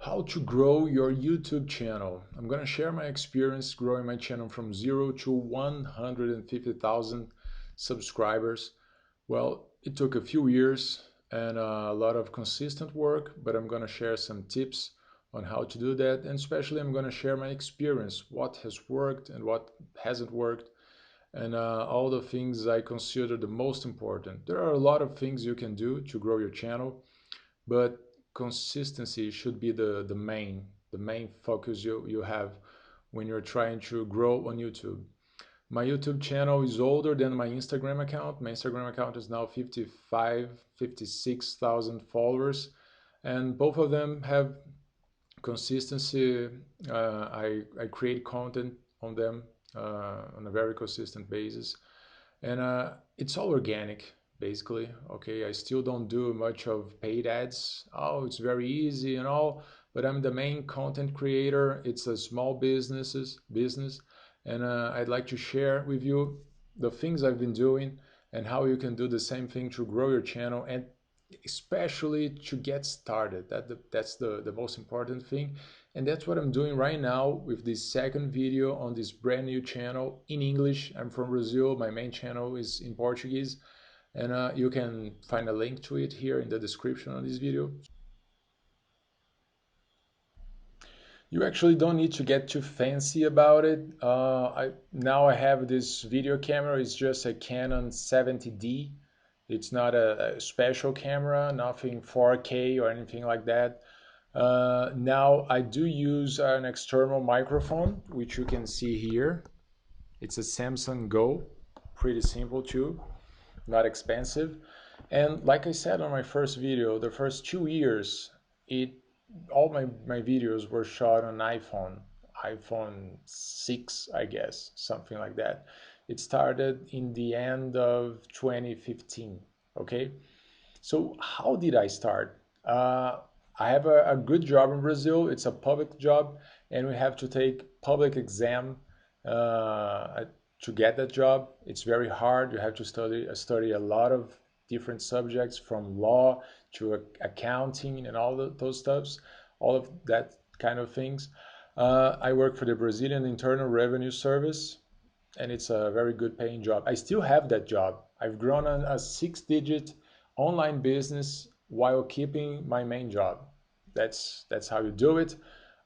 How to grow your YouTube channel. I'm going to share my experience growing my channel from 0 to 150,000 subscribers. Well, it took a few years and a lot of consistent work, but I'm going to share some tips on how to do that. And especially I'm going to share my experience, what has worked and what hasn't worked, and all the things I consider the most important. There are a lot of things you can do to grow your channel, but consistency should be the main focus you have when you're trying to grow on YouTube. My YouTube channel is older than my Instagram account. My Instagram account is now 56,000 followers, and both of them have consistency. I create content on them on a very consistent basis, and it's all organic basically. Okay, I still don't do much of paid ads. Oh, it's very easy and all, but I'm the main content creator. It's a small business, and I'd like to share with you the things I've been doing and how you can do the same thing to grow your channel, and especially to get started. That's the most important thing, and that's what I'm doing right now with this second video on this brand new channel in English. I'm from Brazil. My main channel is in Portuguese, and you can find a link to it here in the description of this video. You actually don't need to get too fancy about it. Now I have this video camera. It's just a Canon 70D. It's not a special camera, nothing 4K or anything like that. Now I do use an external microphone, which you can see here. It's a Samsung Go, pretty simple too, not expensive. And like I said on my first video, the first 2 years, all my videos were shot on iPhone 6, I guess, something like that. It started in the end of 2015, okay? So how did I start? I have a good job in Brazil. It's a public job, and we have to take public exam to get that job. It's very hard. You have to study a lot of different subjects, from law to accounting and those stuffs, all of that kind of things. I work for the Brazilian Internal Revenue Service, and it's a very good paying job. I still have that job. I've grown a 6-digit online business while keeping my main job. That's how you do it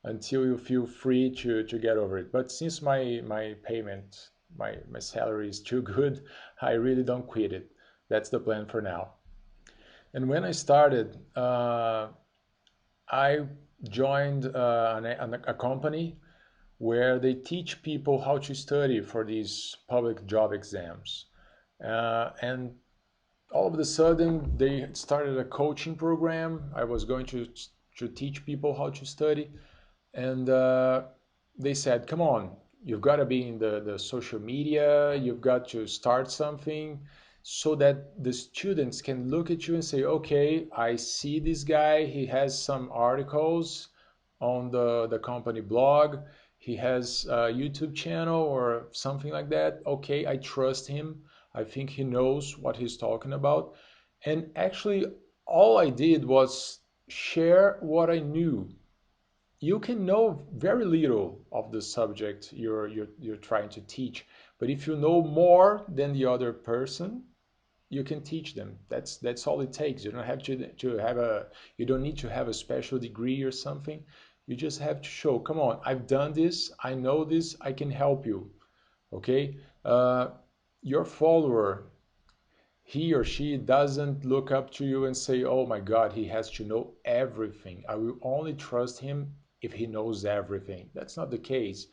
until you feel free to get over it. But since my payment, my salary is too good, I really don't quit it. That's the plan for now. And when I started, I joined a company where they teach people how to study for these public job exams. And all of a sudden, they started a coaching program. I was going to teach people how to study. And they said, come on, you've got to be in the social media, you've got to start something so that the students can look at you and say, okay, I see this guy, he has some articles on the company blog, he has a YouTube channel or something like that. Okay, I trust him. I think he knows what he's talking about. And actually, all I did was share what I knew. You can know very little of the subject you're trying to teach, but if you know more than the other person, you can teach them. That's all it takes. You don't have to have a you don't need to have a special degree or something. You just have to show, come on, I've done this, I know this, I can help you. Okay, your follower, he or she doesn't look up to you and say, oh my God, he has to know everything. I will only trust him if he knows everything. That's not the case.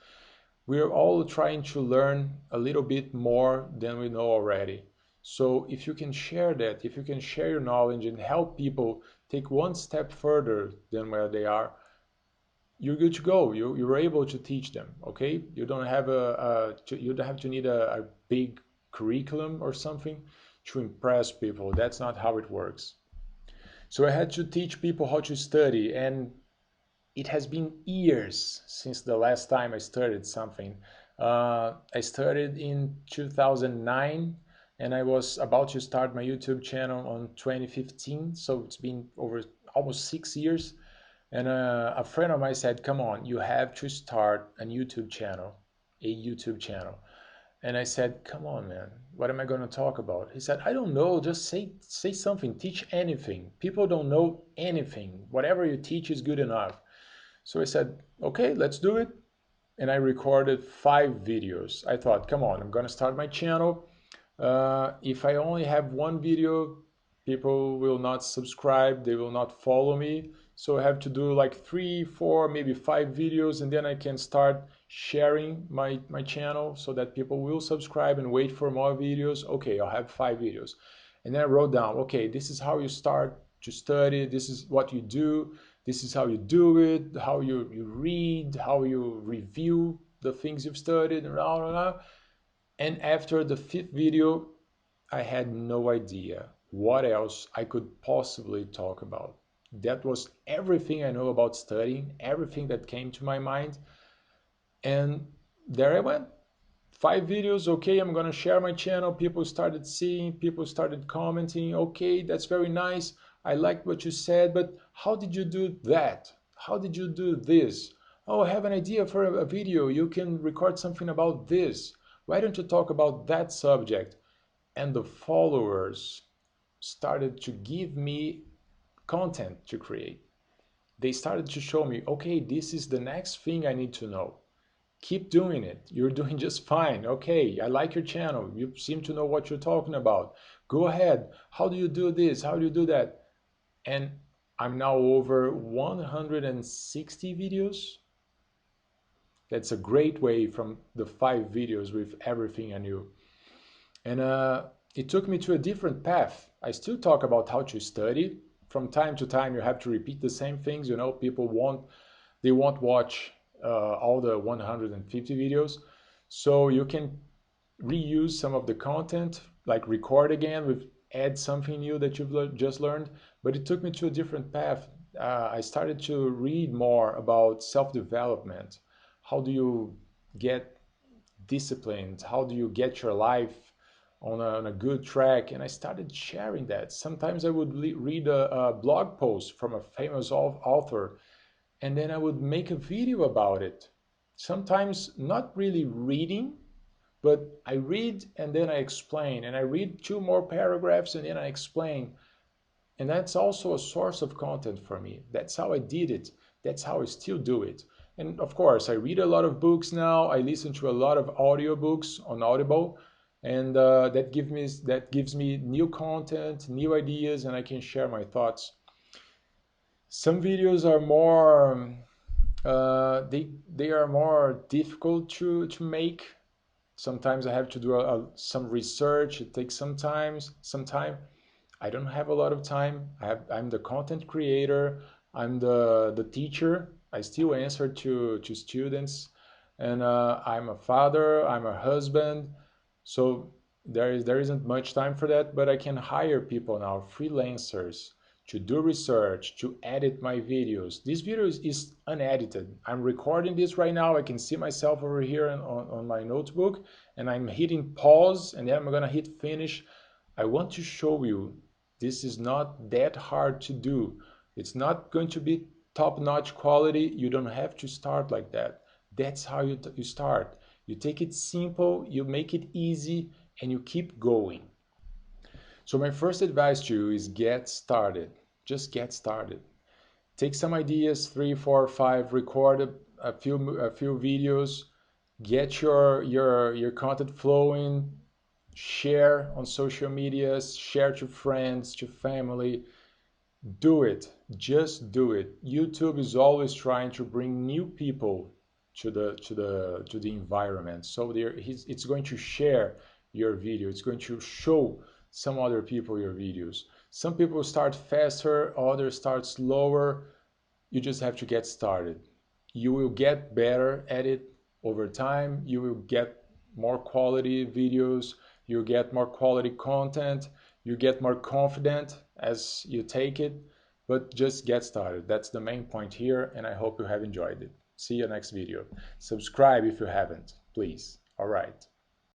We're all trying to learn a little bit more than we know already. So if you can share that, if you can share your knowledge and help people take one step further than where they are, you're good to go. You're able to teach them. Okay, you don't have you don't have to need a big curriculum or something to impress people. That's not how it works. So I had to teach people how to study, and it has been years since the last time I studied something. I started in 2009, and I was about to start my YouTube channel on 2015. So it's been over almost 6 years. And a friend of mine said, come on, you have to start a YouTube channel. And I said, come on, man, what am I going to talk about? He said, I don't know, just say something, teach anything. People don't know anything. Whatever you teach is good enough. So I said, okay, let's do it. And I recorded 5 videos. I thought, come on, I'm going to start my channel. If I only have one video, people will not subscribe, they will not follow me. So I have to do like 3, 4, maybe 5 videos, and then I can start sharing my channel so that people will subscribe and wait for more videos. Okay, I'll have 5 videos. And then I wrote down, okay, this is how you start to study, this is what you do, this is how you do it, how you read, how you review the things you've studied, and blah, blah, blah. And after the 5th video, I had no idea what else I could possibly talk about. That was everything I know about studying, everything that came to my mind. And there I went. 5 videos, okay, I'm gonna share my channel. People started seeing, people started commenting, okay, that's very nice. I liked what you said, but how did you do that? How did you do this? Oh, I have an idea for a video. You can record something about this. Why don't you talk about that subject? And the followers started to give me content to create. They started to show me, okay, this is the next thing I need to know. Keep doing it. You're doing just fine. Okay, I like your channel. You seem to know what you're talking about. Go ahead. How do you do this? How do you do that? And I'm now over 160 videos. That's a great way from the 5 videos with everything I knew. And it took me to a different path. I still talk about how to study. From time to time, you have to repeat the same things. You know, people won't watch all the 150 videos. So you can reuse some of the content, like record again with add something new that you've just learned. But it took me to a different path. I started to read more about self-development. How do you get disciplined? How do you get your life on a good track? And I started sharing that. Sometimes I would read a blog post from a famous author, and then I would make a video about it. Sometimes not really reading, but I read and then I explain, and I read 2 more paragraphs and then I explain. And that's also a source of content for me. That's how I did it. That's how I still do it. And of course, I read a lot of books now. I listen to a lot of audiobooks on Audible, and that gives me new content, new ideas, and I can share my thoughts. Some videos are more they are more difficult to make. Sometimes I have to do some research. It takes some time. I don't have a lot of time. I'm the content creator. I'm the teacher. I still answer to students, and I'm a father. I'm a husband. So there isn't much time for that. But I can hire people now, freelancers, to do research, to edit my videos. This video is unedited. I'm recording this right now. I can see myself over here on my notebook, and I'm hitting pause, and then I'm gonna hit finish. I want to show you this is not that hard to do. It's not going to be top-notch quality. You don't have to start like that. That's how you start. You take it simple, you make it easy, and you keep going. So my first advice to you is get started. Just get started. Take some ideas, 3, 4, 5, record a few videos, get your content flowing, share on social medias, share to friends, to family. Do it. Just do it. YouTube is always trying to bring new people to the environment. So it's going to share your video. It's going to show some other people your videos. Some people start faster, others start slower. You just have to get started. You will get better at it over time. You will get more quality videos. You get more quality content. You get more confident as you take it. But just get started. That's the main point here, and I hope you have enjoyed it. See you next video. Subscribe if you haven't, please. All right.